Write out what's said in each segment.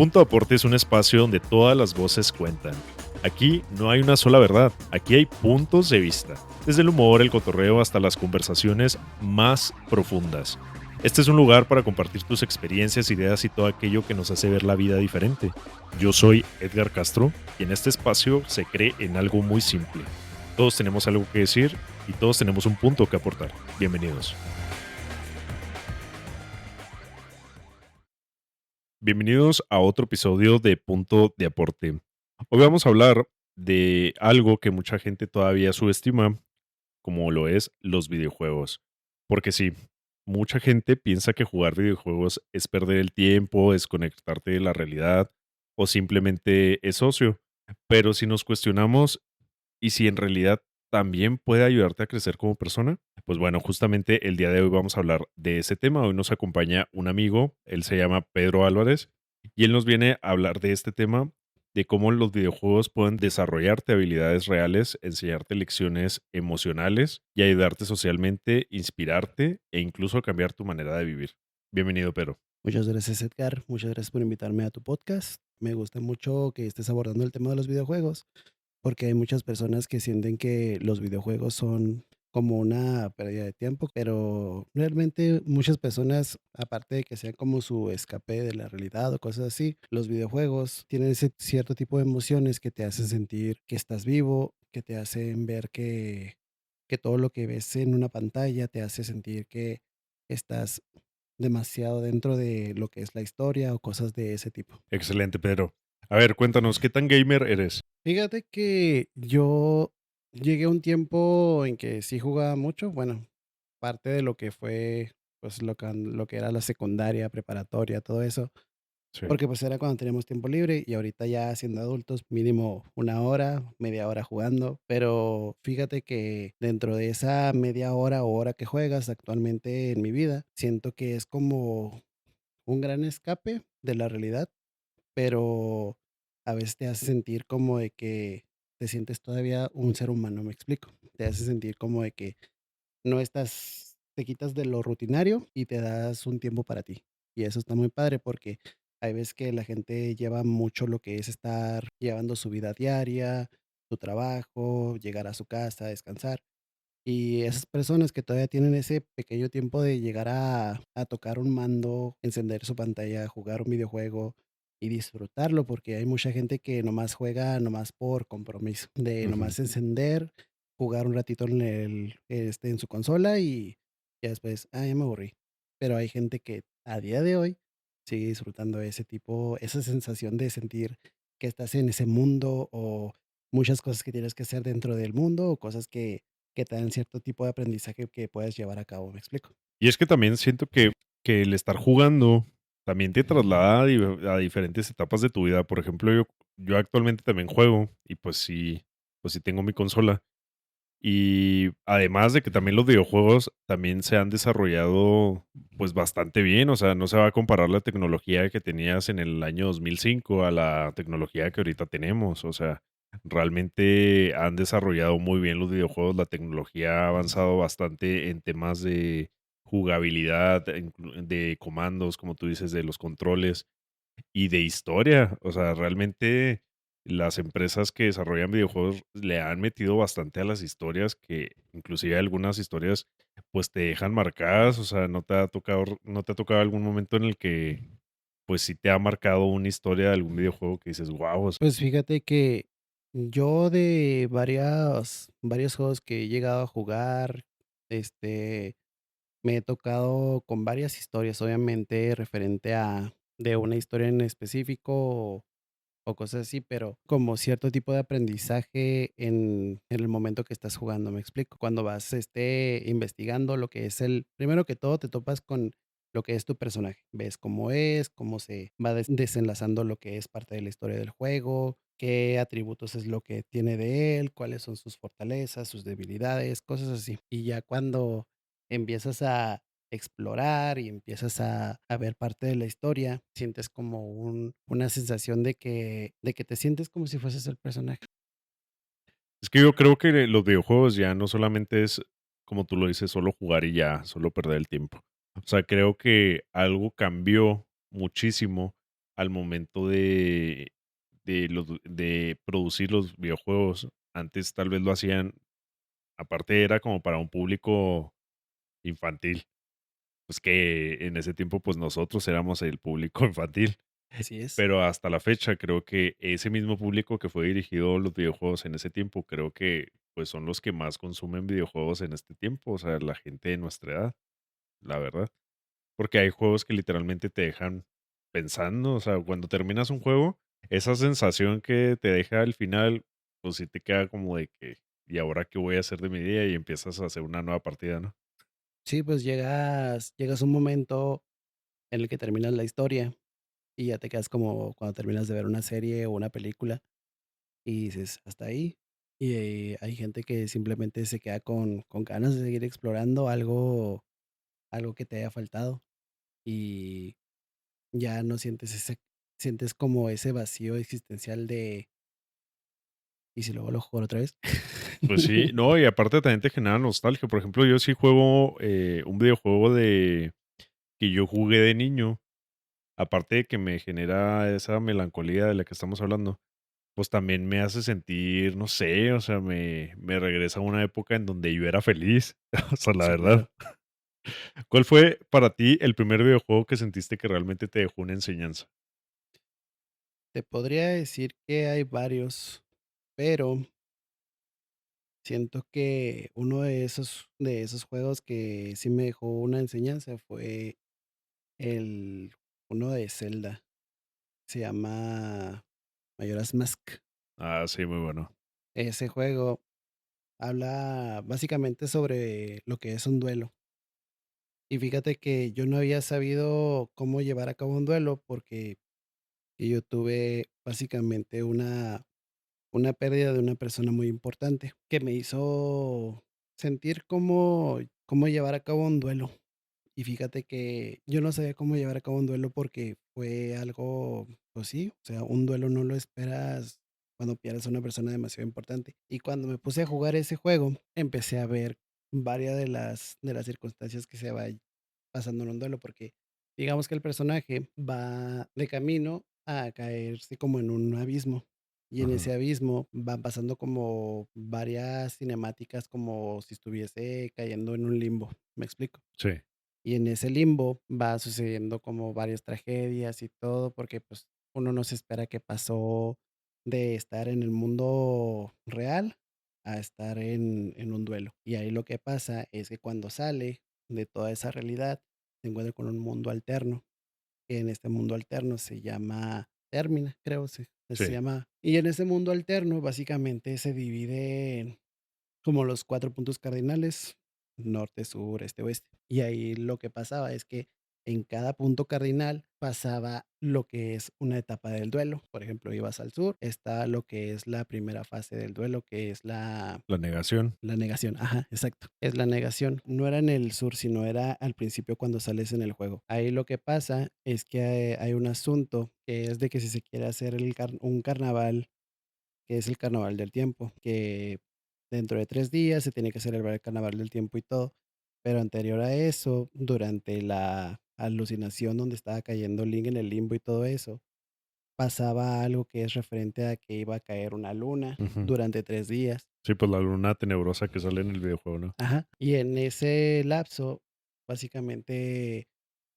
Punto de Aporte es un espacio donde todas las voces cuentan. Aquí no hay una sola verdad, aquí hay puntos de vista, desde el humor, el cotorreo hasta las conversaciones más profundas. Este es un lugar para compartir tus experiencias, ideas y todo aquello que nos hace ver la vida diferente. Yo soy Edgar Castro y en este espacio se cree en algo muy simple. Todos tenemos algo que decir y todos tenemos un punto que aportar. Bienvenidos. Bienvenidos a otro episodio de Punto de Aporte. Hoy vamos a hablar de algo que mucha gente todavía subestima, como lo es los videojuegos. Porque sí, mucha gente piensa que jugar videojuegos es perder el tiempo, es conectarte de la realidad o simplemente es ocio. Pero si nos cuestionamos y si en realidad también puede ayudarte a crecer como persona, pues bueno, justamente el día de hoy vamos a hablar de ese tema. Hoy nos acompaña un amigo, él se llama Pedro Álvarez y él nos viene a hablar de este tema, de cómo los videojuegos pueden desarrollarte habilidades reales, enseñarte lecciones emocionales y ayudarte socialmente, inspirarte e incluso cambiar tu manera de vivir. Bienvenido, Pedro. Muchas gracias, Edgar. Muchas gracias por invitarme a tu podcast. Me gusta mucho que estés abordando el tema de los videojuegos, porque hay muchas personas que sienten que los videojuegos son como una pérdida de tiempo, pero realmente muchas personas, aparte de que sean como su escape de la realidad o cosas así, los videojuegos tienen ese cierto tipo de emociones que te hacen sentir que estás vivo, que te hacen ver que todo lo que ves en una pantalla te hace sentir que estás demasiado dentro de lo que es la historia o cosas de ese tipo. Excelente, Pedro. A ver, cuéntanos, ¿qué tan gamer eres? Fíjate que yo llegué a un tiempo en que sí jugaba mucho, bueno, parte de lo que fue, pues, lo que era la secundaria, preparatoria, todo eso, Sí. porque, pues, era cuando teníamos tiempo libre y ahorita ya siendo adultos, mínimo una hora, media hora jugando, pero fíjate que dentro de esa media hora o hora que juegas actualmente en mi vida, siento que es como un gran escape de la realidad, pero a veces te hace sentir como de que te sientes todavía un ser humano, ¿me explico? Te hace sentir como de que no estás, te quitas de lo rutinario y te das un tiempo para ti. Y eso está muy padre porque hay veces que la gente lleva mucho lo que es estar llevando su vida diaria, su trabajo, llegar a su casa, descansar. Y esas personas que todavía tienen ese pequeño tiempo de llegar a tocar un mando, encender su pantalla, jugar un videojuego y disfrutarlo, porque hay mucha gente que nomás juega nomás por compromiso, de Ujú. nomás encender, jugar un ratito en su consola y ya después, ya me aburrí. Pero hay gente que a día de hoy sigue disfrutando ese tipo, esa sensación de sentir que estás en ese mundo o muchas cosas que tienes que hacer dentro del mundo o cosas que te dan cierto tipo de aprendizaje que puedes llevar a cabo, ¿me explico? Y es que también siento que el estar jugando también te traslada a diferentes etapas de tu vida. Por ejemplo, yo actualmente también juego y pues sí tengo mi consola. Y además de que también los videojuegos también se han desarrollado pues bastante bien, o sea, no se va a comparar la tecnología que tenías en el año 2005 a la tecnología que ahorita tenemos, o sea, realmente han desarrollado muy bien los videojuegos, la tecnología ha avanzado bastante en temas de jugabilidad, de comandos, como tú dices, de los controles y de historia. O sea, realmente las empresas que desarrollan videojuegos le han metido bastante a las historias, que inclusive algunas historias pues te dejan marcadas. O sea, no te ha tocado algún momento en el que pues sí te ha marcado una historia de algún videojuego que dices, wow. Pues fíjate que yo de varios juegos que he llegado a jugar, este, me he tocado con varias historias, obviamente referente a de una historia en específico o cosas así, pero como cierto tipo de aprendizaje en el momento que estás jugando, ¿me explico? Cuando vas, investigando lo que es primero que todo te topas con lo que es tu personaje, ves cómo es, cómo se va desenlazando lo que es parte de la historia del juego, qué atributos es lo que tiene de él, cuáles son sus fortalezas, sus debilidades, cosas así. Y ya cuando empiezas a explorar y empiezas a ver parte de la historia, sientes como una sensación de que te sientes como si fueses el personaje. Es que yo creo que los videojuegos ya no solamente es, como tú lo dices, solo jugar y ya, solo perder el tiempo. O sea, creo que algo cambió muchísimo al momento de producir los videojuegos. Antes tal vez lo hacían, aparte era como para un público infantil, pues que en ese tiempo, pues nosotros éramos el público infantil. Así es. Pero hasta la fecha creo que ese mismo público que fue dirigido a los videojuegos en ese tiempo, creo que, pues, son los que más consumen videojuegos en este tiempo, o sea, la gente de nuestra edad, la verdad. Porque hay juegos que literalmente te dejan pensando, o sea, cuando terminas un juego, esa sensación que te deja al final, pues sí te queda como de que, ¿y ahora qué voy a hacer de mi día? Y empiezas a hacer una nueva partida, ¿no? Sí, pues llegas a un momento en el que terminas la historia y ya te quedas como cuando terminas de ver una serie o una película y dices: "Hasta ahí". Y, hay gente que simplemente se queda con ganas de seguir explorando algo que te haya faltado, y ya no sientes como ese vacío existencial de: "¿Y si luego lo juego otra vez?". Pues sí, no, y aparte también te genera nostalgia. Por ejemplo, yo sí juego un videojuego de que yo jugué de niño. Aparte de que me genera esa melancolía de la que estamos hablando, pues también me hace sentir, no sé, o sea, me regresa a una época en donde yo era feliz, o sea, la Sí, verdad. claro. ¿Cuál fue para ti el primer videojuego que sentiste que realmente te dejó una enseñanza? Te podría decir que hay varios, pero siento que uno de esos juegos que sí me dejó una enseñanza fue el uno de Zelda. Se llama Majora's Mask. Ah, sí, muy bueno. Ese juego habla básicamente sobre lo que es un duelo. Y fíjate que yo no había sabido cómo llevar a cabo un duelo porque yo tuve básicamente una pérdida de una persona muy importante que me hizo sentir cómo llevar a cabo un duelo. Y fíjate que yo no sabía cómo llevar a cabo un duelo porque fue algo, pues sí, o sea, un duelo no lo esperas cuando pierdes a una persona demasiado importante. Y cuando me puse a jugar ese juego, empecé a ver varias de las circunstancias que se va pasando en un duelo, porque digamos que el personaje va de camino a caerse como en un abismo. Y en ese Ajá. abismo van pasando como varias cinemáticas como si estuviese cayendo en un limbo. ¿Me explico? Sí, Y en ese limbo va sucediendo como varias tragedias y todo, porque, pues, uno no se espera que pasó de estar en el mundo real a estar en un duelo. Y ahí lo que pasa es que cuando sale de toda esa realidad, se encuentra con un mundo alterno, que en este mundo alterno se llama Termina, creo, se sí. llama. Y en ese mundo alterno, básicamente, se divide como los 4 puntos cardinales, norte, sur, este, oeste. Y ahí lo que pasaba es que en cada punto cardinal pasaba lo que es una etapa del duelo. Por ejemplo, ibas al sur, está lo que es la primera fase del duelo, que es la La negación. la negación. Ajá, exacto. Es la negación. No era en el sur, sino era al principio cuando sales en el juego. Ahí lo que pasa es que hay un asunto que es de que si se quiere hacer un carnaval que es el Carnaval del Tiempo, que dentro de 3 días se tiene que celebrar el Carnaval del Tiempo y todo. Pero anterior a eso, durante la alucinación donde estaba cayendo Link en el limbo y todo eso, pasaba algo que es referente a que iba a caer una luna Ujú. durante 3 días. Sí, pues la luna tenebrosa que sale en el videojuego, ¿no? Ajá. Y en ese lapso, básicamente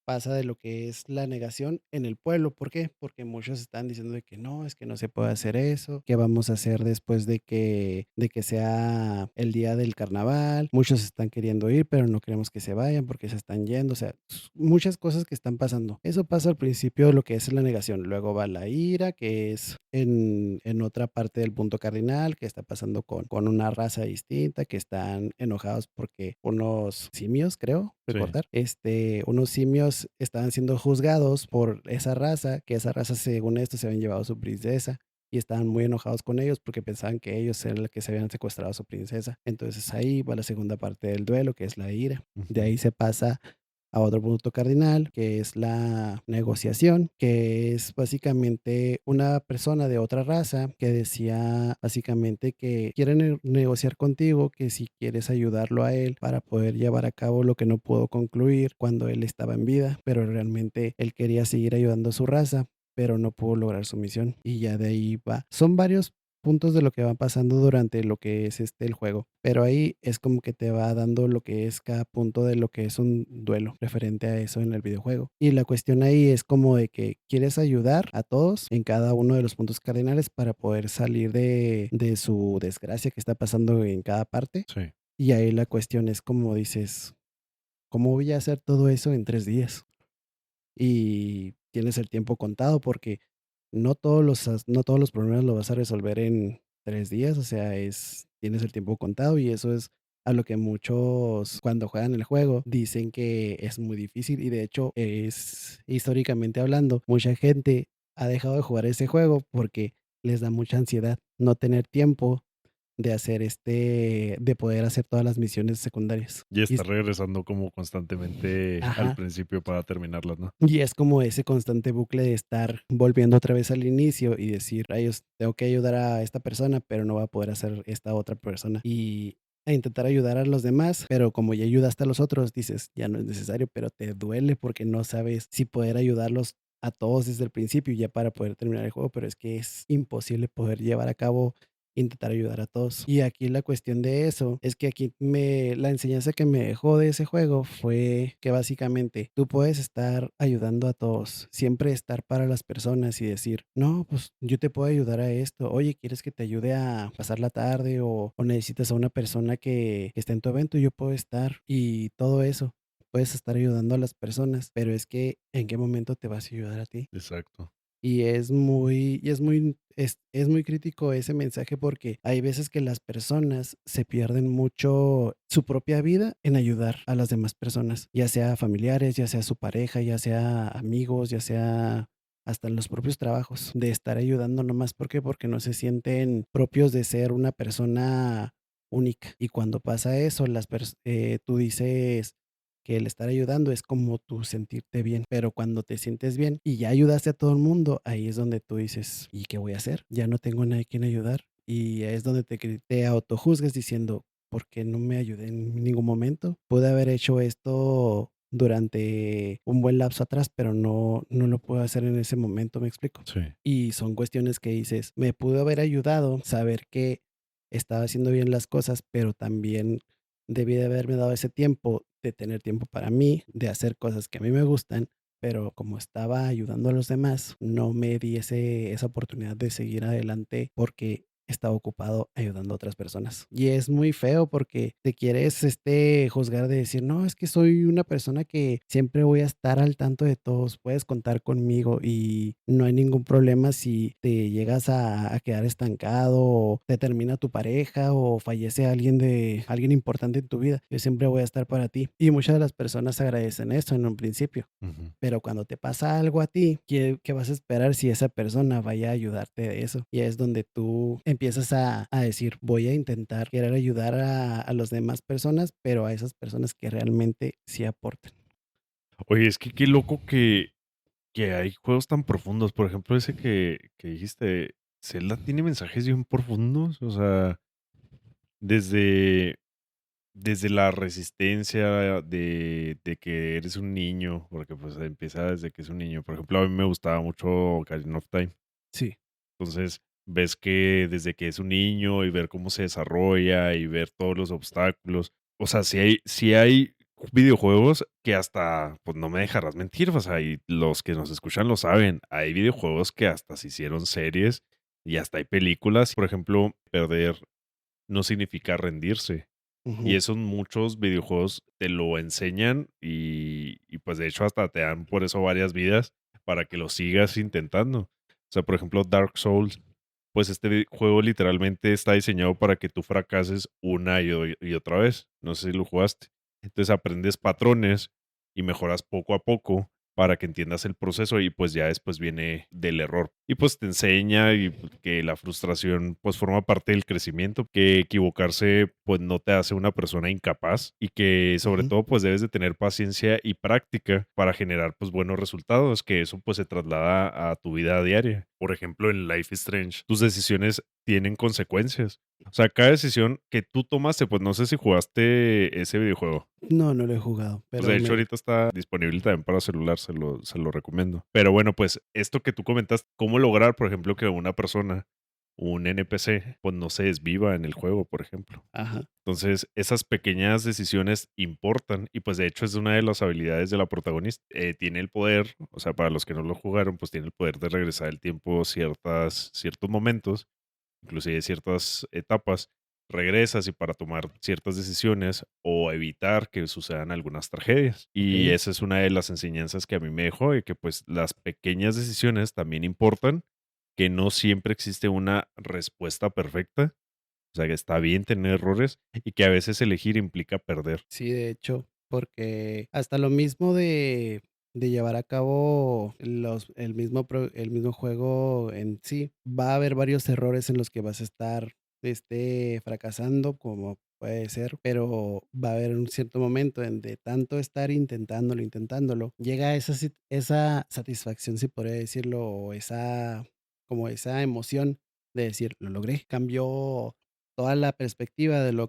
pasa de lo que es la negación en el pueblo. ¿Por qué? Porque muchos están diciendo de que no, es que no se puede hacer eso, ¿qué vamos a hacer después de que sea el día del carnaval? Muchos están queriendo ir, pero no queremos que se vayan porque se están yendo, o sea, muchas cosas que están pasando. Eso pasa al principio de lo que es la negación, luego va la ira, que es en otra parte del punto cardinal, que está pasando con una raza distinta, que están enojados porque unos simios, creo Sí. recordar, unos simios estaban siendo juzgados por esa raza, que esa raza, según esto, se habían llevado a su princesa. Y estaban muy enojados con ellos porque pensaban que ellos eran los que se habían secuestrado a su princesa. Entonces ahí va la segunda parte del duelo, que es la ira. De Ujú. ahí se pasa a otro punto cardinal, que es la negociación, que es básicamente una persona de otra raza que decía básicamente que quiere negociar contigo, que si quieres ayudarlo a él para poder llevar a cabo lo que no pudo concluir cuando él estaba en vida, pero realmente él quería seguir ayudando a su raza. pero no pudo lograr su misión y ya de ahí va. Son varios puntos de lo que va pasando durante lo que es el juego, pero ahí es como que te va dando lo que es cada punto de lo que es un duelo referente a eso en el videojuego. Y la cuestión ahí es como de que quieres ayudar a todos en cada uno de los puntos cardinales para poder salir de su desgracia que está pasando en cada parte. Sí, Y ahí la cuestión es como dices, ¿cómo voy a hacer todo eso en 3 días? Y tienes el tiempo contado porque no todos los problemas lo vas a resolver en 3 días, o sea, tienes el tiempo contado y eso es a lo que muchos cuando juegan el juego dicen que es muy difícil y de hecho es históricamente hablando, mucha gente ha dejado de jugar ese juego porque les da mucha ansiedad no tener tiempo de hacer de poder hacer todas las misiones secundarias. y Y está regresando como constantemente al ajá. principio para terminarlas, ¿no? Y es como ese constante bucle de estar volviendo otra vez al inicio y decir: "Rayos, tengo que ayudar a esta persona, pero no va a poder hacer esta otra persona". Y a intentar ayudar a los demás, pero como ya ayudaste a los otros, dices: "Ya no es necesario", pero te duele porque no sabes si poder ayudarlos a todos desde el principio ya para poder terminar el juego, pero es que es imposible poder llevar a cabo intentar ayudar a todos. Y aquí la cuestión de eso es que la enseñanza que me dejó de ese juego fue que básicamente tú puedes estar ayudando a todos, siempre estar para las personas y decir, no, pues yo te puedo ayudar a esto, oye, ¿quieres que te ayude a pasar la tarde o necesitas a una persona que esté en tu evento? Yo puedo estar y todo eso. Puedes estar ayudando a las personas, pero es que ¿en qué momento te vas a ayudar a ti? Exacto. Es muy crítico ese mensaje porque hay veces que las personas se pierden mucho su propia vida en ayudar a las demás personas, ya sea familiares, ya sea su pareja, ya sea amigos, ya sea hasta en los propios trabajos, de estar ayudando nomás. ¿Por qué? Porque no se sienten propios de ser una persona única. Y cuando pasa eso, tú dices, que el estar ayudando es como tú sentirte bien, pero cuando te sientes bien y ya ayudaste a todo el mundo, ahí es donde tú dices, ¿y qué voy a hacer? Ya no tengo a nadie quien ayudar. Y ahí es donde te autojuzgas diciendo, ¿por qué no me ayudé en ningún momento? Pude haber hecho esto durante un buen lapso atrás, pero no lo puedo hacer en ese momento, ¿me explico? Sí, Y son cuestiones que dices, me pudo haber ayudado saber que estaba haciendo bien las cosas, pero también debí de haberme dado ese tiempo de tener tiempo para mí, de hacer cosas que a mí me gustan, pero como estaba ayudando a los demás, no me di esa oportunidad de seguir adelante porque estaba ocupado ayudando a otras personas. Y es muy feo porque te quieres juzgar de decir, no, es que soy una persona que siempre voy a estar al tanto de todos, puedes contar conmigo y no hay ningún problema si te llegas a quedar estancado o te termina tu pareja o fallece alguien importante en tu vida. Yo siempre voy a estar para ti. Y muchas de las personas agradecen eso en un principio. ujú. Pero cuando te pasa algo a ti, ¿qué vas a esperar si esa persona vaya a ayudarte de eso? Y es donde tú empiezas a decir, voy a intentar querer ayudar a las demás personas, pero a esas personas que realmente sí aportan. Oye, es que qué loco que hay juegos tan profundos. Por ejemplo, ese que dijiste, Zelda tiene mensajes bien profundos. O sea, desde, desde la resistencia de que eres un niño, porque pues empieza desde que es un niño. Por ejemplo, a mí me gustaba mucho Ocarina of Time. Sí. Entonces, ves que desde que es un niño y ver cómo se desarrolla y ver todos los obstáculos. O sea, si hay videojuegos que hasta, pues no me dejarás mentir, o sea, y los que nos escuchan lo saben, hay videojuegos que hasta se hicieron series y hasta hay películas. Por ejemplo, perder no significa rendirse. Y Ujú, eso en muchos videojuegos te lo enseñan y pues de hecho hasta te dan por eso varias vidas para que lo sigas intentando. O sea, por ejemplo, Dark Souls, pues este juego literalmente está diseñado para que tú fracases una y otra vez. No sé si lo jugaste. Entonces aprendes patrones y mejoras poco a poco para que entiendas el proceso y pues ya después viene del error y pues te enseña y pues, que la frustración pues forma parte del crecimiento, que equivocarse pues no te hace una persona incapaz y que sobre Ujú. todo pues debes de tener paciencia y práctica para generar pues buenos resultados, que eso pues se traslada a tu vida diaria. Por ejemplo, en Life is Strange, tus decisiones tienen consecuencias. O sea, cada decisión que tú tomaste, pues no sé si jugaste ese videojuego. No, no lo he jugado, Pues, de pero hecho, me ahorita está disponible también para celular, se lo recomiendo. Pero bueno, pues, esto que tú comentas, cómo lograr, por ejemplo, que una persona, un NPC, pues, no se desviva en el juego, por ejemplo. ajá, Entonces, esas pequeñas decisiones importan y, pues, de hecho, es una de las habilidades de la protagonista. Tiene el poder, o sea, para los que no lo jugaron, pues, tiene el poder de regresar el tiempo ciertos momentos, inclusive ciertas etapas, regresas y para tomar ciertas decisiones o evitar que sucedan algunas tragedias. Y okey. esa es una de las enseñanzas que a mí me dejó y que pues las pequeñas decisiones también importan, que no siempre existe una respuesta perfecta, o sea que está bien tener errores y que a veces elegir implica perder. Sí, de hecho, porque hasta lo mismo de llevar a cabo el mismo juego en sí, va a haber varios errores en los que vas a estar, fracasando, como puede ser, pero va a haber un cierto momento en de tanto estar intentándolo, llega esa satisfacción, si podría decirlo, o esa emoción de decir: "Lo logré". Cambió toda la perspectiva de lo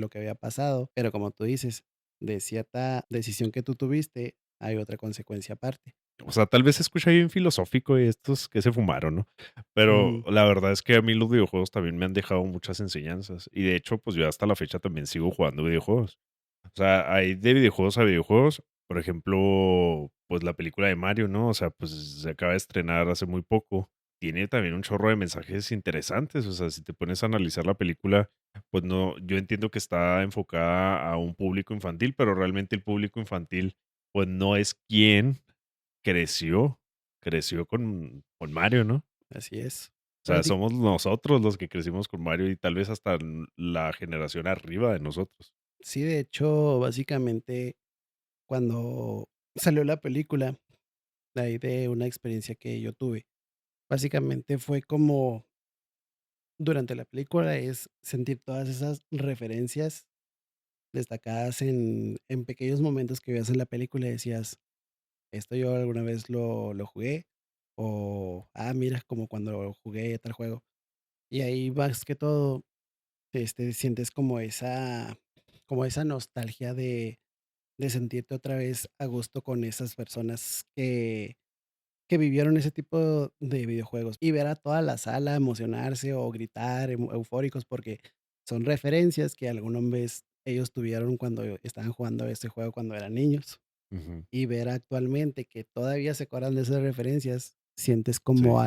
que había pasado, pero como tú dices, de cierta decisión que tú tuviste, hay otra consecuencia aparte. O sea, tal vez se escucha bien filosófico y estos que se fumaron, ¿no? Pero Ujú, la verdad es que a mí los videojuegos también me han dejado muchas enseñanzas. Y de hecho, pues yo hasta la fecha también sigo jugando videojuegos. O sea, hay de videojuegos a videojuegos. Por ejemplo, pues la película de Mario, ¿no? O sea, pues se acaba de estrenar hace muy poco. Tiene también un chorro de mensajes interesantes. O sea, si te pones a analizar la película, pues no, yo entiendo que está enfocada a un público infantil, pero realmente el público infantil, pues no es quien creció, creció con Mario, ¿no? así es. O sea, Prácti somos nosotros los que crecimos con Mario y tal vez hasta la generación arriba de nosotros. sí, de hecho, básicamente, cuando salió la película, de ahí de una experiencia que yo tuve, básicamente fue como durante la película es sentir todas esas referencias destacadas en pequeños momentos que veías en la película y decías: "Esto yo alguna vez lo jugué", o, mira, como cuando jugué tal juego. Y ahí más que todo, sientes como esa nostalgia de sentirte otra vez a gusto con esas personas que vivieron ese tipo de videojuegos. Y ver a toda la sala emocionarse o gritar eufóricos porque son referencias que alguna vez ellos tuvieron cuando estaban jugando ese juego cuando eran niños. Ujú. Y ver actualmente que todavía se acuerdan de esas referencias, sientes como Sí.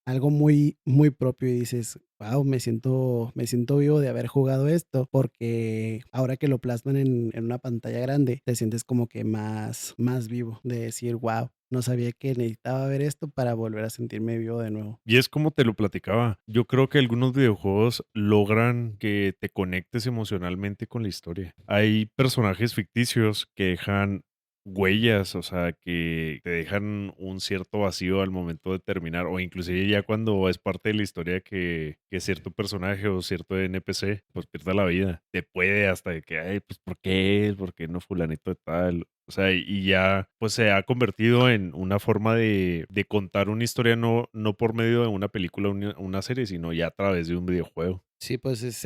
algo muy muy propio y dices: "Guau, me siento vivo de haber jugado esto", porque ahora que lo plasman en una pantalla grande, te sientes como que más vivo, de decir: "Guau, no sabía que necesitaba ver esto para volver a sentirme vivo de nuevo". Y es como te lo platicaba. Yo creo que algunos videojuegos logran que te conectes emocionalmente con la historia. Hay personajes ficticios que dejan huellas, o sea, que te dejan un cierto vacío al momento de terminar, o inclusive ya cuando es parte de la historia que cierto personaje o cierto NPC pues pierda la vida. Te puede hasta de que, ay, pues ¿por qué? ¿Por qué no fulanito de tal? O sea, y ya, pues se ha convertido en una forma de contar una historia no por medio de una película, una serie, sino ya a través de un videojuego. Sí, pues es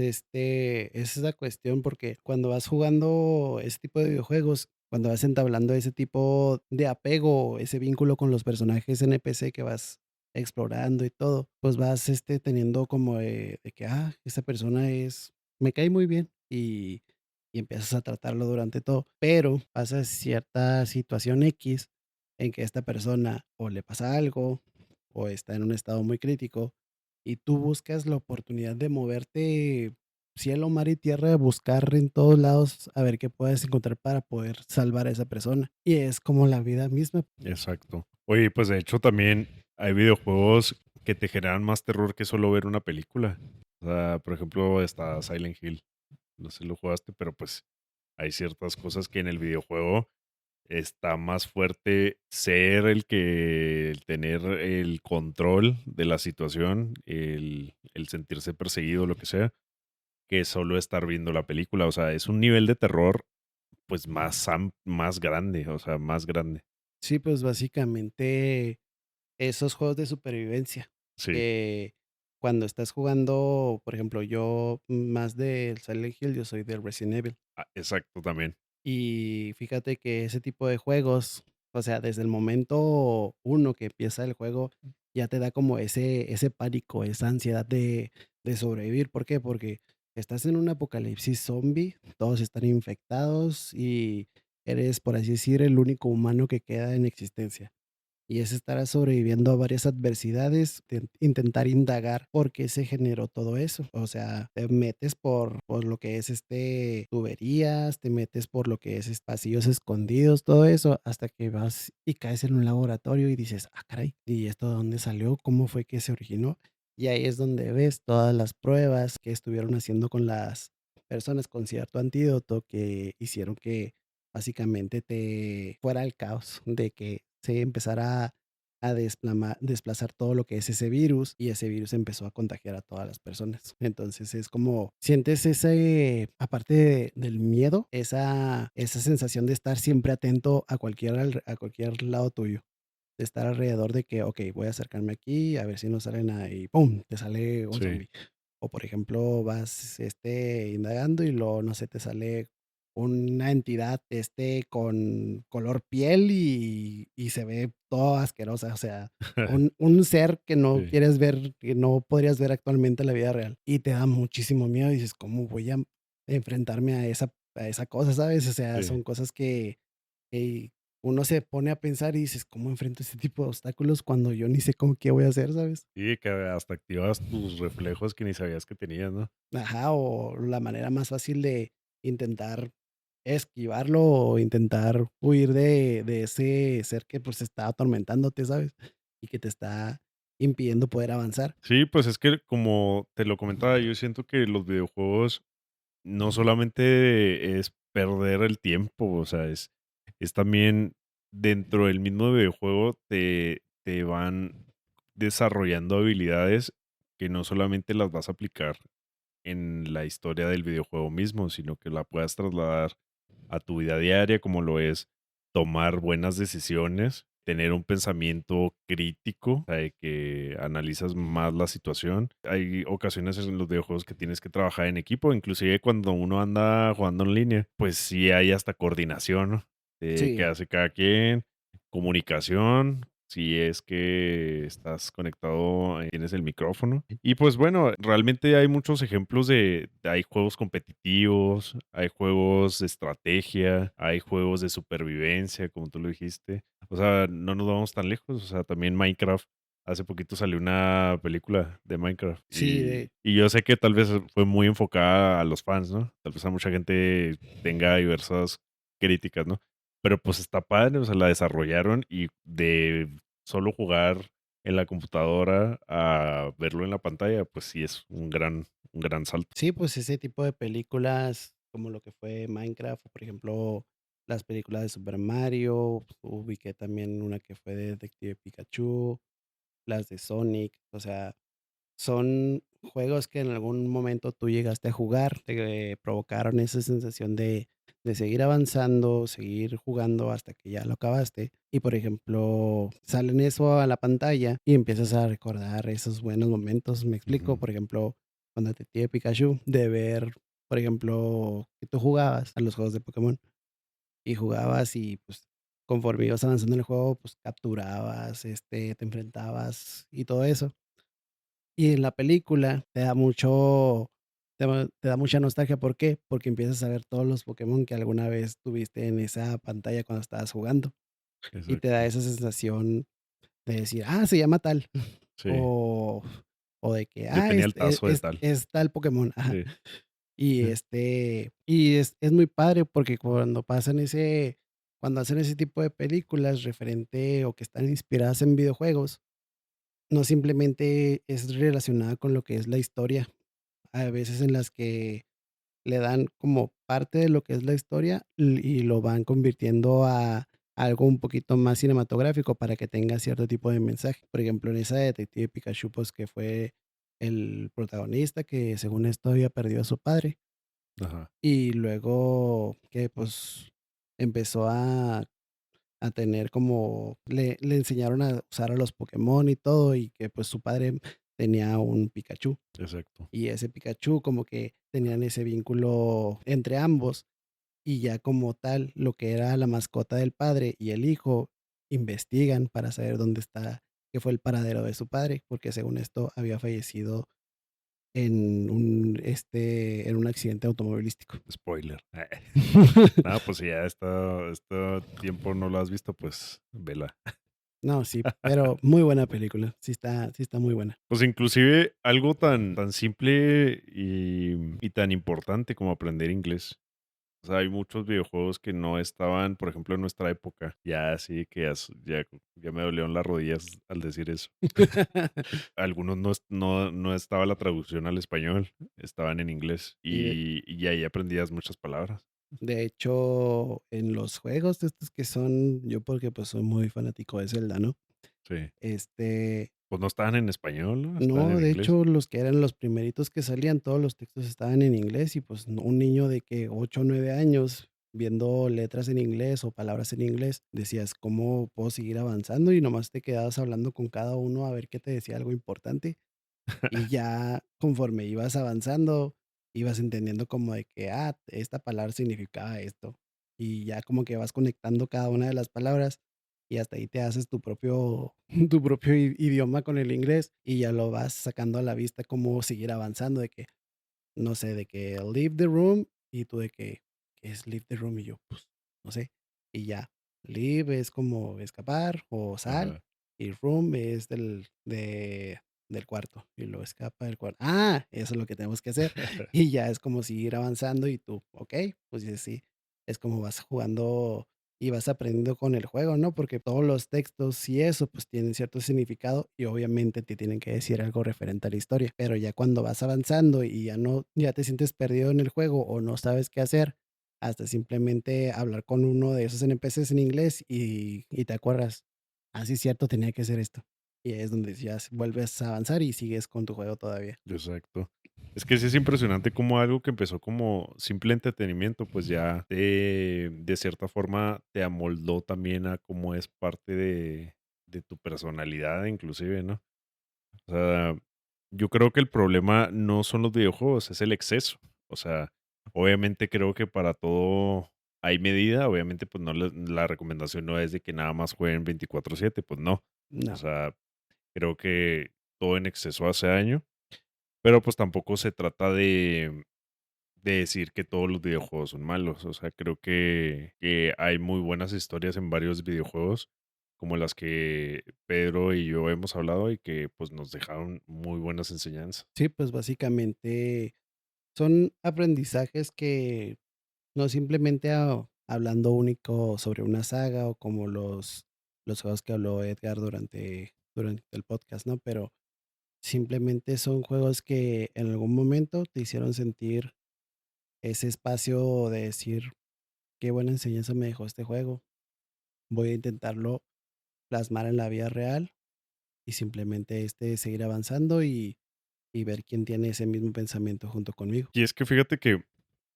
esa cuestión porque cuando vas jugando ese tipo de videojuegos, cuando vas entablando ese tipo de apego, ese vínculo con los personajes NPC que vas explorando y todo, pues vas teniendo como de que, esta persona me cae muy bien y empiezas a tratarlo durante todo, pero pasa cierta situación X en que esta persona o le pasa algo o está en un estado muy crítico y tú buscas la oportunidad de moverte cielo, mar y tierra, buscar en todos lados a ver qué puedes encontrar para poder salvar a esa persona. Y es como la vida misma. Exacto. Oye, pues de hecho también hay videojuegos que te generan más terror que solo ver una película. O sea, por ejemplo, está Silent Hill. No sé si lo jugaste, pero pues hay ciertas cosas que en el videojuego está más fuerte ser el tener el control de la situación, el sentirse perseguido, lo que sea, que solo estar viendo la película. O sea, es un nivel de terror, pues, más grande, o sea, más grande. Sí, pues, básicamente, esos juegos de supervivencia, Sí, que cuando estás jugando, por ejemplo, yo más del Silent Hill, yo soy del Resident Evil. exacto, también. Y fíjate que ese tipo de juegos, o sea, desde el momento uno que empieza el juego, ya te da como ese pánico, esa ansiedad de sobrevivir. ¿Por qué? Porque estás en un apocalipsis zombie, todos están infectados y eres, por así decir, el único humano que queda en existencia. Y es estar sobreviviendo a varias adversidades, intentar indagar por qué se generó todo eso. O sea, te metes por lo que es tuberías, te metes por lo que es pasillos escondidos, todo eso, hasta que vas y caes en un laboratorio y dices, ah, caray, ¿y esto de dónde salió? ¿Cómo fue que se originó? Y ahí es donde ves todas las pruebas que estuvieron haciendo con las personas con cierto antídoto que hicieron que básicamente te fuera el caos de que se empezara a desplazar todo lo que es ese virus y ese virus empezó a contagiar a todas las personas. Entonces es como sientes ese, aparte del miedo, esa sensación de estar siempre atento a cualquier lado tuyo, de estar alrededor de que, ok, voy a acercarme aquí a ver si no sale nada y ¡pum! Te sale un Sí. zombie. O por ejemplo, vas, indagando y luego, no sé, te sale una entidad, con color piel y se ve todo asquerosa, o sea, un ser que no Sí, quieres ver, que no podrías ver actualmente en la vida real. Y te da muchísimo miedo, y dices: "¿Cómo voy a enfrentarme a esa cosa?", ¿sabes? O sea, sí. son cosas que uno se pone a pensar y dices: "¿Cómo enfrento este tipo de obstáculos cuando yo ni sé cómo qué voy a hacer?", ¿sabes? Sí, que hasta activas tus reflejos que ni sabías que tenías, ¿no? Ajá, o la manera más fácil de intentar esquivarlo o intentar huir de ese ser que, pues, está atormentándote, ¿sabes? Y que te está impidiendo poder avanzar. Sí, pues es que como te lo comentaba, yo siento que los videojuegos no solamente es perder el tiempo, o sea, es también dentro del mismo videojuego te van desarrollando habilidades que no solamente las vas a aplicar en la historia del videojuego mismo, sino que la puedas trasladar a tu vida diaria, como lo es tomar buenas decisiones, tener un pensamiento crítico, o sea, de que analizas más la situación. Hay ocasiones en los videojuegos que tienes que trabajar en equipo, inclusive cuando uno anda jugando en línea, pues sí hay hasta coordinación, ¿no? De qué Sí, hace cada quien, comunicación, si es que estás conectado, tienes el micrófono. Y pues bueno, realmente hay muchos ejemplos hay juegos competitivos, hay juegos de estrategia, hay juegos de supervivencia, como tú lo dijiste. O sea, no nos vamos tan lejos. O sea, también Minecraft. Hace poquito salió una película de Minecraft sí, y yo sé que tal vez fue muy enfocada a los fans, ¿no? Tal vez a mucha gente tenga diversas críticas, ¿no? Pero pues está padre, o sea, la desarrollaron y de solo jugar en la computadora a verlo en la pantalla, pues sí es un gran salto. sí, pues ese tipo de películas como lo que fue Minecraft, o por ejemplo, las películas de Super Mario, ubiqué también una que fue de Detective Pikachu, las de Sonic, o sea, son juegos que en algún momento tú llegaste a jugar, te provocaron esa sensación de seguir avanzando, seguir jugando hasta que ya lo acabaste. Y por ejemplo, salen eso a la pantalla y empiezas a recordar esos buenos momentos. Me explico, Ujú, por ejemplo, cuando te tiene Pikachu, de ver, por ejemplo, que tú jugabas a los juegos de Pokémon y jugabas y pues conforme ibas avanzando en el juego, pues capturabas, te enfrentabas y todo eso. Y en la película te da mucha nostalgia, ¿por qué? Porque empiezas a ver todos los Pokémon que alguna vez tuviste en esa pantalla cuando estabas jugando, y te da exacto. esa sensación de decir: "Ah, se llama tal", Sí, o de que: yo "Ah, tenía el tazo de tal. es tal Pokémon", ajá. Sí. Y es muy padre porque cuando hacen ese tipo de películas referente o que están inspiradas en videojuegos, no simplemente es relacionada con lo que es la historia. Hay veces en las que le dan como parte de lo que es la historia y lo van convirtiendo algo un poquito más cinematográfico para que tenga cierto tipo de mensaje. Por ejemplo, en esa de Detective Pikachu, pues que fue el protagonista que según esto había perdido a su padre Ajá, y luego que pues empezó a tener como, le enseñaron a usar a los Pokémon y todo y que pues su padre tenía un Pikachu exacto. y ese Pikachu como que tenían ese vínculo entre ambos y ya como tal, lo que era la mascota del padre y el hijo investigan para saber dónde está, qué fue el paradero de su padre, porque según esto había fallecido en un accidente automovilístico. Spoiler. Nada, pues si ya este tiempo no lo has visto, pues vela. No, sí, pero muy buena película. Sí está muy buena. Pues inclusive algo tan simple y tan importante como aprender inglés. O sea, hay muchos videojuegos que no estaban, por ejemplo, en nuestra época. Ya así que ya me dolieron las rodillas al decir eso. Algunos no estaba la traducción al español, estaban en inglés Y y ahí aprendías muchas palabras. de hecho, en los juegos estos que son, yo porque pues soy muy fanático de Zelda, ¿no? Sí. Este, Pues no estaban en español, ¿no? Estaban no, en de inglés. hecho, los que eran los primeritos que salían, todos los textos estaban en inglés y pues un niño de que 8 o 9 años viendo letras en inglés o palabras en inglés, decías, ¿cómo puedo seguir avanzando? Y nomás te quedabas hablando con cada uno a ver qué te decía algo importante. Y ya conforme ibas avanzando, ibas entendiendo como de que, esta palabra significaba esto. Y ya como que vas conectando cada una de las palabras y hasta ahí te haces tu propio, tu propio idioma con el inglés y ya lo vas sacando a la vista cómo seguir avanzando, de que, no sé, de que leave the room y tú de que, ¿qué es leave the room? Y yo, pues, no sé. Y ya, leave es como escapar o sal Ajá. y room es del cuarto y lo escapa del cuarto. Eso es lo que tenemos que hacer. Y ya es como seguir avanzando y tú, ok, pues dices, sí, es como vas jugando y vas aprendiendo con el juego, ¿no? Porque todos los textos y eso, pues tienen cierto significado y obviamente te tienen que decir algo referente a la historia. Pero ya cuando vas avanzando y ya no, ya te sientes perdido en el juego o no sabes qué hacer, hasta simplemente hablar con uno de esos NPCs en inglés y te acuerdas, sí, cierto, tenía que hacer esto. Y ahí es donde ya vuelves a avanzar y sigues con tu juego todavía. Exacto. Es que sí es impresionante como algo que empezó como simple entretenimiento, pues ya de cierta forma te amoldó también a cómo es parte de tu personalidad, inclusive, ¿no? O sea, yo creo que el problema no son los videojuegos, es el exceso. O sea, obviamente creo que para todo hay medida, obviamente pues no la recomendación no es de que nada más jueguen 24/7, pues no. O No, sea, creo que todo en exceso hace daño, pero pues tampoco se trata de decir que todos los videojuegos son malos. O sea, creo que hay muy buenas historias en varios videojuegos, como las que Pedro y yo hemos hablado y que pues nos dejaron muy buenas enseñanzas. sí, pues básicamente son aprendizajes que no simplemente hablando único sobre una saga o como los juegos que habló Edgar durante el podcast, ¿no? Pero simplemente son juegos que en algún momento te hicieron sentir ese espacio de decir, qué buena enseñanza me dejó este juego. Voy a intentarlo plasmar en la vida real y simplemente seguir avanzando y ver quién tiene ese mismo pensamiento junto conmigo. Y es que fíjate que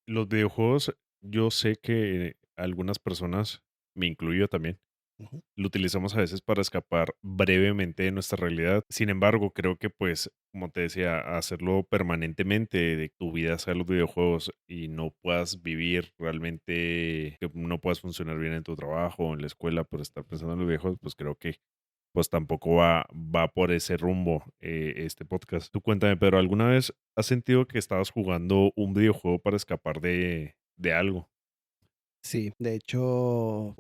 los videojuegos, yo sé que algunas personas, me incluyo también, Ujú. lo utilizamos a veces para escapar brevemente de nuestra realidad. Sin embargo, creo que pues, como te decía, hacerlo permanentemente, de que tu vida sea los videojuegos y no puedas vivir realmente, que no puedas funcionar bien en tu trabajo o en la escuela por estar pensando en los videojuegos, pues creo que pues tampoco va por ese rumbo este podcast. Tú cuéntame, Pedro, ¿alguna vez has sentido que estabas jugando un videojuego para escapar de algo? Sí, de hecho,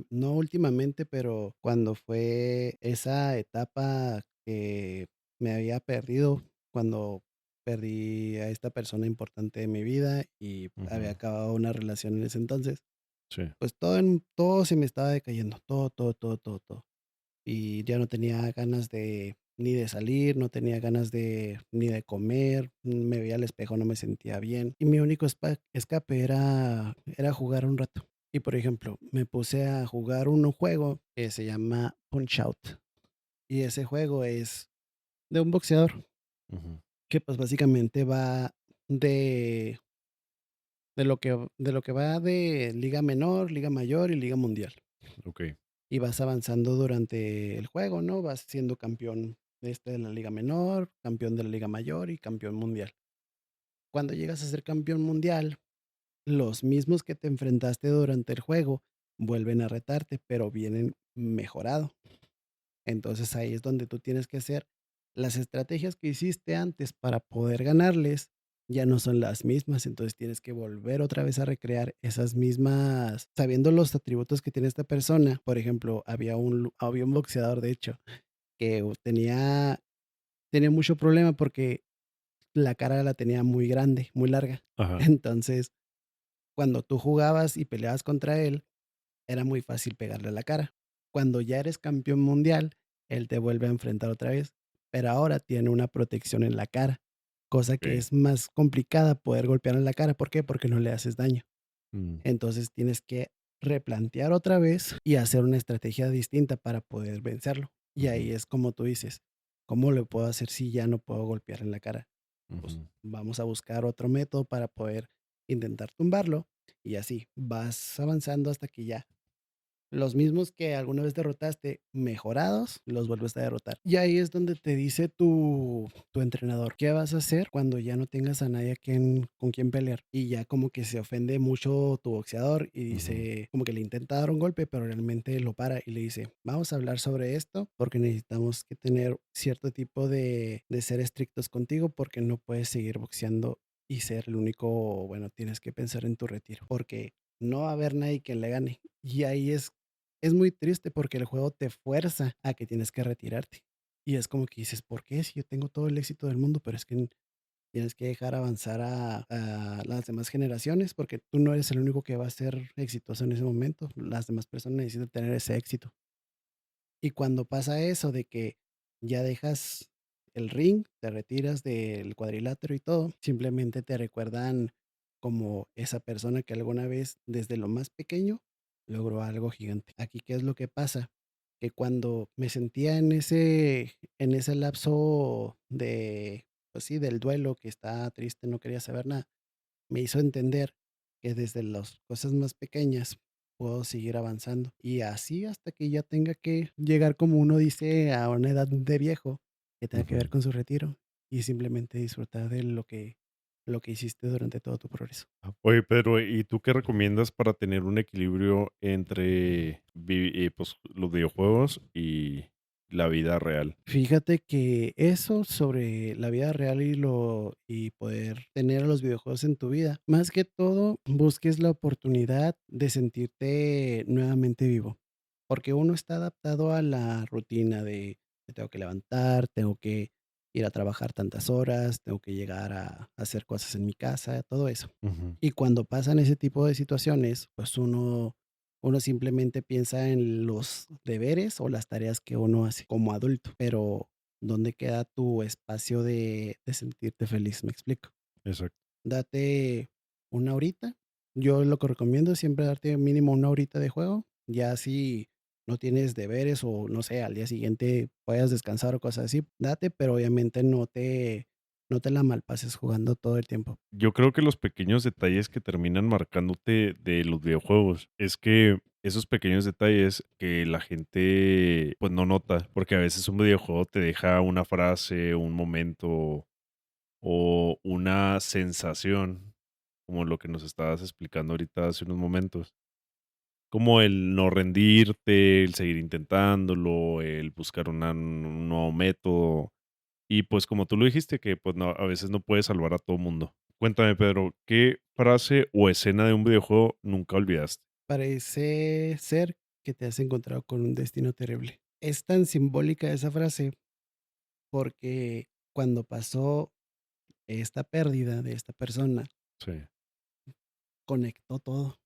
no últimamente, pero cuando fue esa etapa que me había perdido, cuando perdí a esta persona importante de mi vida y había Ujú. acabado una relación en ese entonces, Sí. pues todo se me estaba decayendo, todo, todo, todo, todo, todo. Y ya no tenía ganas de ni de salir, no tenía ganas de ni de comer, me veía al espejo, no me sentía bien. Y mi único escape era jugar un rato. Y, por ejemplo, me puse a jugar un juego que se llama Punch-Out!, y ese juego es de un boxeador Ujú. que, pues, básicamente va de de lo que va de liga menor, liga mayor y liga mundial. Okey. Y vas avanzando durante el juego, ¿no? Vas siendo campeón de la liga menor, campeón de la liga mayor y campeón mundial. Cuando llegas a ser campeón mundial, los mismos que te enfrentaste durante el juego vuelven a retarte, pero vienen mejorado. Entonces ahí es donde tú tienes que hacer las estrategias que hiciste antes para poder ganarles, ya no son las mismas, entonces tienes que volver otra vez a recrear esas mismas, sabiendo los atributos que tiene esta persona. Por ejemplo, había un boxeador, de hecho, que tenía mucho problema porque la cara la tenía muy grande, muy larga. Ajá. Entonces, cuando tú jugabas y peleabas contra él, era muy fácil pegarle a la cara. Cuando ya eres campeón mundial, él te vuelve a enfrentar otra vez, pero ahora tiene una protección en la cara, cosa que Okey. es más complicada poder golpear en la cara. ¿Por qué? Porque no le haces daño. Mm. Entonces tienes que replantear otra vez y hacer una estrategia distinta para poder vencerlo. Y ahí Ujú. es como tú dices, ¿cómo lo puedo hacer si ya no puedo golpear en la cara? Pues Ujú. vamos a buscar otro método para poder intentar tumbarlo y así vas avanzando hasta que ya los mismos que alguna vez derrotaste, mejorados, los vuelves a derrotar. Y ahí es donde te dice tu entrenador, ¿qué vas a hacer cuando ya no tengas a nadie con quien pelear? Y ya como que se ofende mucho tu boxeador y Ujú. dice, como que le intenta dar un golpe, pero realmente lo para y le dice, vamos a hablar sobre esto porque necesitamos que tener cierto tipo de ser estrictos contigo porque no puedes seguir boxeando y ser el único, bueno, tienes que pensar en tu retiro porque no va a haber nadie que le gane. Y ahí es muy triste porque el juego te fuerza a que tienes que retirarte. Y es como que dices, ¿por qué? Si yo tengo todo el éxito del mundo, pero es que tienes que dejar avanzar a las demás generaciones porque tú no eres el único que va a ser exitoso en ese momento. Las demás personas necesitan tener ese éxito. Y cuando pasa eso de que ya dejas el ring, te retiras del cuadrilátero y todo, simplemente te recuerdan como esa persona que alguna vez, desde lo más pequeño, logró algo gigante. Aquí, ¿qué es lo que pasa? Que cuando me sentía en ese lapso de, pues sí, del duelo, que estaba triste, no quería saber nada, me hizo entender que desde las cosas más pequeñas puedo seguir avanzando. Y así hasta que ya tenga que llegar, como uno dice, a una edad de viejo, que tenga que ver Ujú. con su retiro y simplemente disfrutar de lo que hiciste durante todo tu progreso. Oye, Pedro, ¿y tú qué recomiendas para tener un equilibrio entre pues, los videojuegos y la vida real? Fíjate que eso sobre la vida real y poder tener los videojuegos en tu vida, más que todo, busques la oportunidad de sentirte nuevamente vivo, porque uno está adaptado a la rutina de me tengo que levantar, tengo que ir a trabajar tantas horas, tengo que llegar a hacer cosas en mi casa, todo eso. Ujú. Y cuando pasan ese tipo de situaciones, pues uno simplemente piensa en los deberes o las tareas que uno hace como adulto, pero ¿dónde queda tu espacio de sentirte feliz? ¿Me explico? Exacto. Date una horita. Yo lo que recomiendo es siempre darte mínimo una horita de juego. Ya si no tienes deberes o no sé, al día siguiente puedas descansar o cosas así, date, pero obviamente no te la malpases jugando todo el tiempo. Yo creo que los pequeños detalles que terminan marcándote de los videojuegos es que esos pequeños detalles que la gente pues no nota, porque a veces un videojuego te deja una frase, un momento o una sensación, como lo que nos estabas explicando ahorita hace unos momentos, como el no rendirte, el seguir intentándolo, el buscar un nuevo método. Y pues como tú lo dijiste, que pues no, a veces no puedes salvar a todo mundo. Cuéntame, Pedro, ¿qué frase o escena de un videojuego nunca olvidaste? Parece ser que te has encontrado con un destino terrible. Es tan simbólica esa frase porque cuando pasó esta pérdida de esta persona, Sí. conectó todo,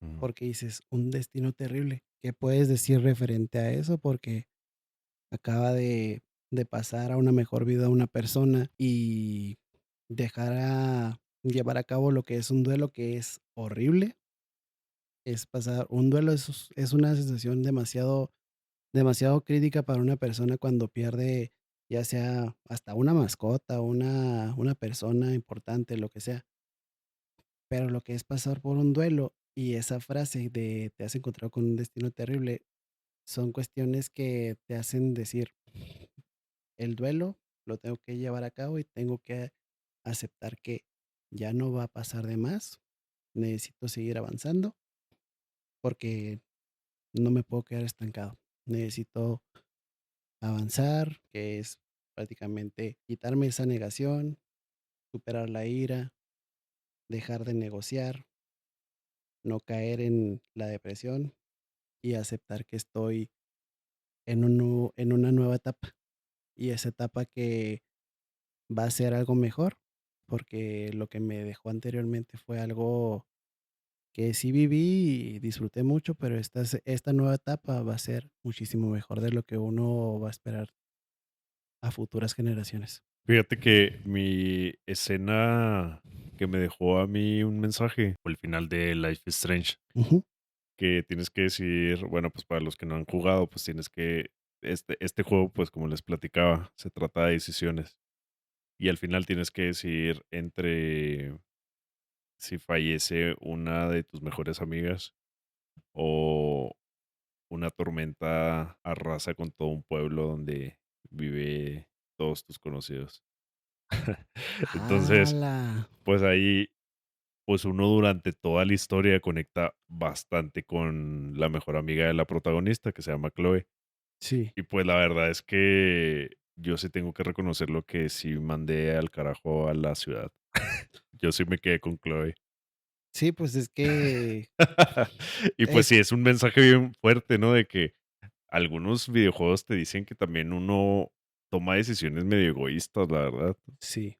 Ujú. porque dices, un destino terrible. ¿Qué puedes decir referente a eso? Porque acaba de pasar a una mejor vida una persona y llevar a cabo lo que es un duelo que es horrible, es pasar un duelo, es una sensación demasiado crítica para una persona cuando pierde, ya sea hasta una mascota, una persona importante, lo que sea. Pero lo que es pasar por un duelo y esa frase de te has encontrado con un destino terrible, son cuestiones que te hacen decir, el duelo lo tengo que llevar a cabo y tengo que aceptar que ya no va a pasar de más, necesito seguir avanzando porque no me puedo quedar estancado. Necesito avanzar, que es prácticamente quitarme esa negación, superar la ira, dejar de negociar, no caer en la depresión y aceptar que estoy en una nueva etapa. Y esa etapa que va a ser algo mejor, porque lo que me dejó anteriormente fue algo que sí viví y disfruté mucho, pero esta nueva etapa va a ser muchísimo mejor de lo que uno va a esperar a futuras generaciones. Fíjate que mi escena que me dejó a mí un mensaje fue el final de Life is Strange, Ujú. que tienes que decir, bueno, pues para los que no han jugado, pues tienes que, este juego, pues como les platicaba, se trata de decisiones. Y al final tienes que decidir entre si fallece una de tus mejores amigas o una tormenta arrasa con todo un pueblo donde vive todos tus conocidos. Entonces, ¡Hala! pues ahí, pues uno durante toda la historia conecta bastante con la mejor amiga de la protagonista, que se llama Chloe. Sí, Y pues la verdad es que yo sí tengo que reconocer lo que sí mandé al carajo a la ciudad. Yo sí me quedé con Chloe. sí, pues es que Y pues es sí, es un mensaje bien fuerte, ¿no? De que algunos videojuegos te dicen que también uno toma decisiones medio egoístas, la verdad. sí.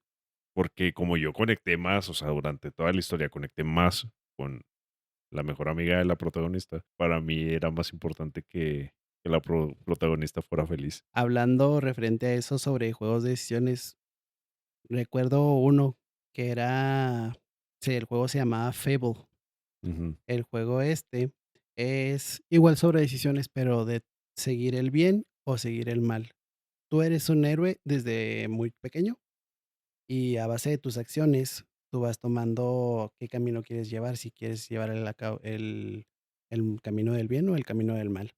Porque como yo conecté más, o sea, durante toda la historia conecté más con la mejor amiga de la protagonista, para mí era más importante que la protagonista fuera feliz. Hablando referente a eso sobre juegos de decisiones, recuerdo uno que era sí, el juego se llamaba Fable. Ujú, El juego este es igual sobre decisiones, pero de seguir el bien o seguir el mal. Tú eres un héroe desde muy pequeño y a base de tus acciones, tú vas tomando qué camino quieres llevar, si quieres llevar el camino del bien o el camino del mal.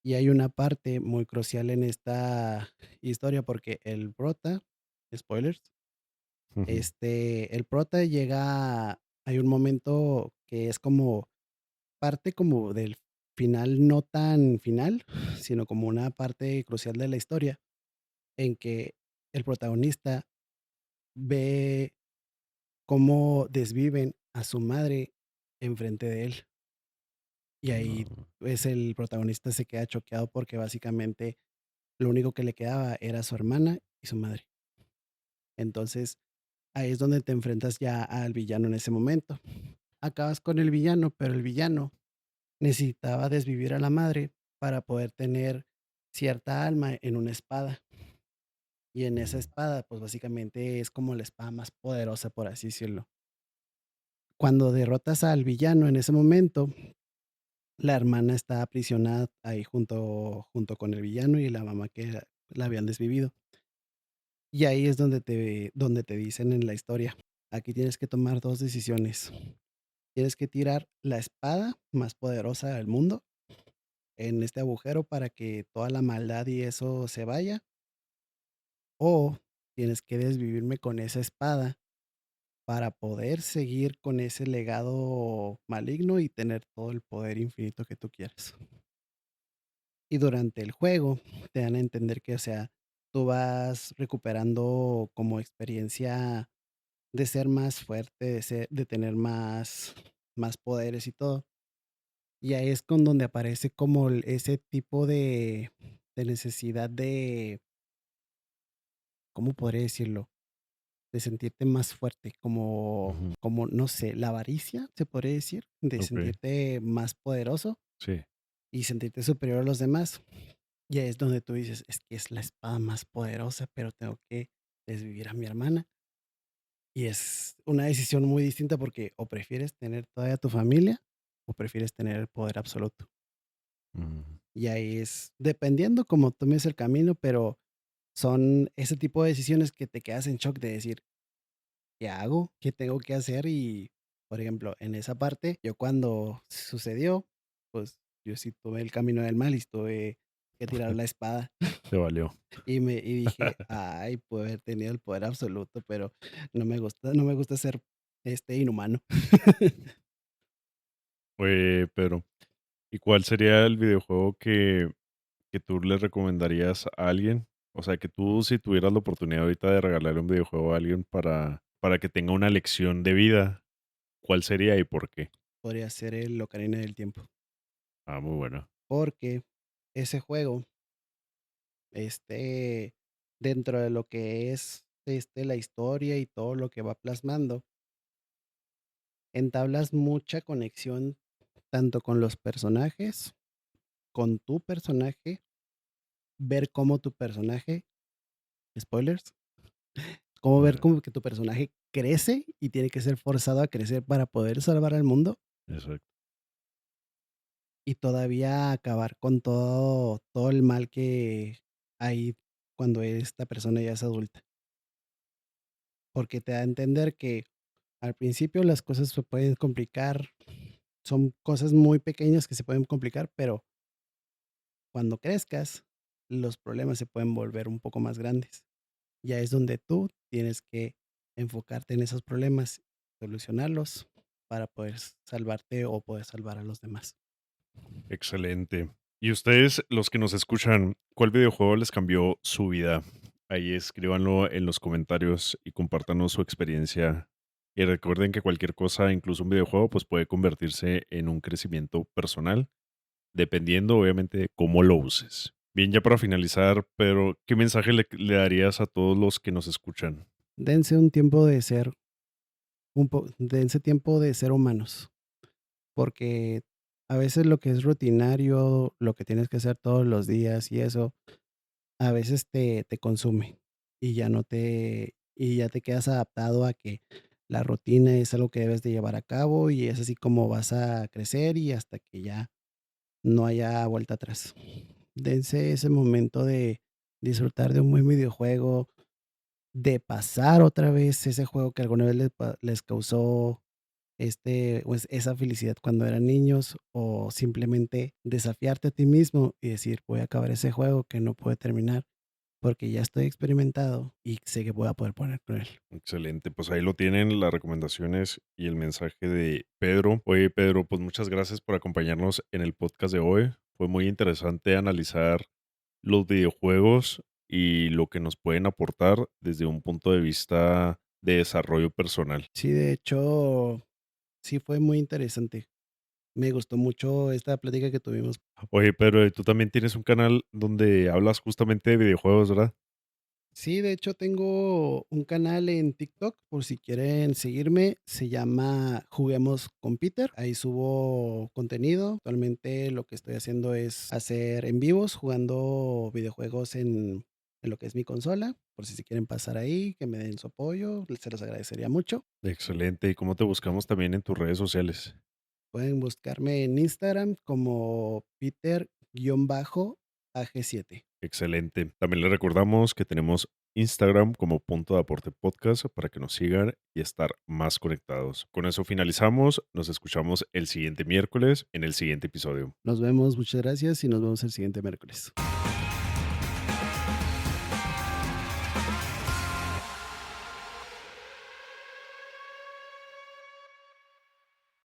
Y hay una parte muy crucial en esta historia porque el prota, spoilers, ujú. el prota llega, hay un momento que es como parte como del final, no tan final, sino como una parte crucial de la historia, en que el protagonista ve cómo desviven a su madre enfrente de él. Y ahí, No. pues, el protagonista se queda choqueado porque básicamente lo único que le quedaba era su hermana y su madre. Entonces, ahí es donde te enfrentas ya al villano en ese momento. Acabas con el villano, pero el villano necesitaba desvivir a la madre para poder tener cierta alma en una espada. Y en esa Mm, espada, pues básicamente es como la espada más poderosa, por así decirlo. Cuando derrotas al villano en ese momento, la hermana está aprisionada ahí junto con el villano y la mamá que la habían desvivido. Y ahí es donde te dicen en la historia, aquí tienes que tomar 2 decisiones. Tienes que tirar la espada más poderosa del mundo en este agujero para que toda la maldad y eso se vaya, o tienes que desvivirme con esa espada para poder seguir con ese legado maligno y tener todo el poder infinito que tú quieras. Y durante el juego te dan a entender que, o sea, tú vas recuperando como experiencia de ser más fuerte, de tener más poderes y todo. Y ahí es con donde aparece como ese tipo de necesidad de, ¿cómo podría decirlo? De sentirte más fuerte, ujú. como, no sé, la avaricia, se podría decir, de Okey, sentirte más poderoso sí. y sentirte superior a los demás. Y ahí es donde tú dices: "Es que es la espada más poderosa, pero tengo que desvivir a mi hermana". Y es una decisión muy distinta porque o prefieres tener todavía a tu familia o prefieres tener el poder absoluto. Mm. Y ahí es dependiendo cómo tomes el camino, pero son ese tipo de decisiones que te quedas en shock de decir: "¿Qué hago? ¿Qué tengo que hacer?". Y, por ejemplo, en esa parte, yo cuando sucedió, pues, yo sí tomé el camino del mal y tuve que tirar la espada. Te valió. Y dije: "Ay, pude haber tenido el poder absoluto, pero no me gusta ser, inhumano". Oye, Pedro, ¿y cuál sería el videojuego que tú le recomendarías a alguien? O sea, que tú si tuvieras la oportunidad ahorita de regalarle un videojuego a alguien para que tenga una lección de vida, ¿cuál sería y por qué? Podría ser el Ocarina del Tiempo, Ah, muy bueno. porque ese juego, este, dentro de lo que es, la historia y todo lo que va plasmando, entablas mucha conexión tanto con los personajes, con tu personaje, ver cómo tu personaje, spoilers, cómo ver Ajá, cómo que tu personaje crece y tiene que ser forzado a crecer para poder salvar al mundo exacto. y todavía acabar con todo el mal que hay cuando esta persona ya es adulta, porque te da a entender que al principio las cosas se pueden complicar, son cosas muy pequeñas que se pueden complicar, pero cuando crezcas, los problemas se pueden volver un poco más grandes. Ya es donde tú tienes que enfocarte en esos problemas, solucionarlos para poder salvarte o poder salvar a los demás. Excelente. Y ustedes, los que nos escuchan, ¿cuál videojuego les cambió su vida? Ahí escríbanlo en los comentarios y compártanos su experiencia. Y recuerden que cualquier cosa, incluso un videojuego, pues puede convertirse en un crecimiento personal, dependiendo obviamente de cómo lo uses. Bien, ya para finalizar, pero ¿qué mensaje le darías a todos los que nos escuchan? Dense un tiempo de ser dense tiempo de ser humanos, porque a veces lo que es rutinario, lo que tienes que hacer todos los días y eso, a veces te consume y ya te quedas adaptado a que la rutina es algo que debes de llevar a cabo y es así como vas a crecer y hasta que ya no haya vuelta atrás. Dense ese momento de disfrutar de un buen videojuego, de pasar otra vez ese juego que alguna vez les causó pues, esa felicidad cuando eran niños, o simplemente desafiarte a ti mismo y decir, voy a acabar ese juego que no puedo terminar porque ya estoy experimentado y sé que voy a poder poner con él. Excelente, pues ahí lo tienen, las recomendaciones y el mensaje de Pedro. Oye, Pedro, pues muchas gracias por acompañarnos en el podcast de hoy. Fue muy interesante analizar los videojuegos y lo que nos pueden aportar desde un punto de vista de desarrollo personal. Sí, de hecho, sí fue muy interesante. Me gustó mucho esta plática que tuvimos. Oye, Pedro, tú también tienes un canal donde hablas justamente de videojuegos, ¿verdad? Sí, de hecho tengo un canal en TikTok por si quieren seguirme, se llama Juguemos con Peter, ahí subo contenido. Actualmente lo que estoy haciendo es hacer en vivos jugando videojuegos en lo que es mi consola, por si se quieren pasar ahí, que me den su apoyo, se los agradecería mucho. Excelente. ¿Y cómo te buscamos también en tus redes sociales? Pueden buscarme en Instagram como Peter-AG7. Excelente. También le recordamos que tenemos Instagram como Punto de Aporte Podcast para que nos sigan y estar más conectados. Con eso finalizamos. Nos escuchamos el siguiente miércoles en el siguiente episodio. Nos vemos, muchas gracias y nos vemos el siguiente miércoles.